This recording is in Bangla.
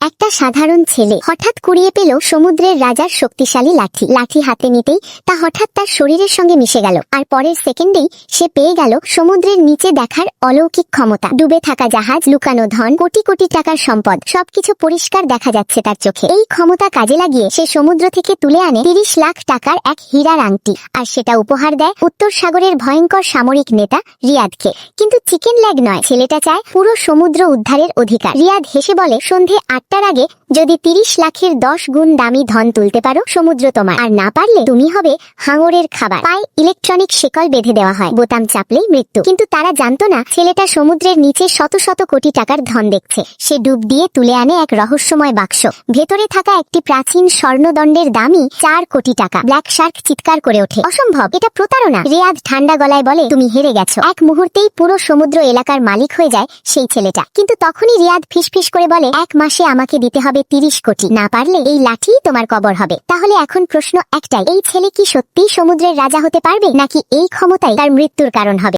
একটা সাধারণ ছেলে হঠাৎ কুড়িয়ে পেল সমুদ্রের রাজার শক্তিশালী লাঠি। লাঠি হাতে নিতেই তা হঠাৎ তার শরীরের সঙ্গে মিশে গেল, আর পরের সেকেন্ডেই সে পেয়ে গেল সমুদ্রের নিচে দেখার অলৌকিক ক্ষমতা। ডুবে থাকা জাহাজ, লুকানো ধন, কোটি কোটি টাকার সম্পদ, সবকিছু পরিষ্কার দেখা যাচ্ছে তার চোখে। এই ক্ষমতা কাজে লাগিয়ে সে সমুদ্র থেকে তুলে আনে 30 লাখ টাকার এক হীরার আংটি, আর সেটা উপহার দেয় উত্তর সাগরের ভয়ঙ্কর সামরিক নেতা রিয়াদকে। কিন্তু চিকেন লেগ নয়, ছেলেটা চায় পুরো সমুদ্র উদ্ধারের অধিকার। রিয়াদ হেসে বলে, সন্ধে 8টার আগে যদি 30 লাখের 10 গুণ দামি ধন তুলতে পারো, সমুদ্র তোমার, আর না পারলে তুমি হবে হাঙরের খাবার। পায়ে ইলেকট্রনিক শিকল বেঁধে দেওয়া হয়, বোতাম চাপলেই মৃত্যু। কিন্তু তারা জানতো না ছেলেটা সমুদ্রের নিচে শত শত কোটি টাকার ধন দেখছে। সে ডুব দিয়ে তুলে আনে এক রহস্যময় বাক্স। ভেতরে থাকা একটি প্রাচীন স্বর্ণদণ্ডের দামই 4 কোটি টাকা। ব্ল্যাক শার্ক চিৎকার করে ওঠে, অসম্ভব, এটা প্রতারণা। রিয়াদ ঠান্ডা গলায় বলে, তুমি হেরে গেছো। এক মুহূর্তেই পুরো সমুদ্র এলাকার মালিক হয়ে যায় সেই ছেলেটা। কিন্তু তখনই রিয়াদ ফিসফিস করে বলে, 1 মাসে আমাকে দিতে হবে 30 কোটি, না পারলে এই লাঠি তোমার কবর হবে। তাহলে এখন প্রশ্ন একটাই, এই ছেলে কি সত্যিই সমুদ্রের রাজা হতে পারবে, নাকি এই ক্ষমতাই তার মৃত্যুর কারণ হবে?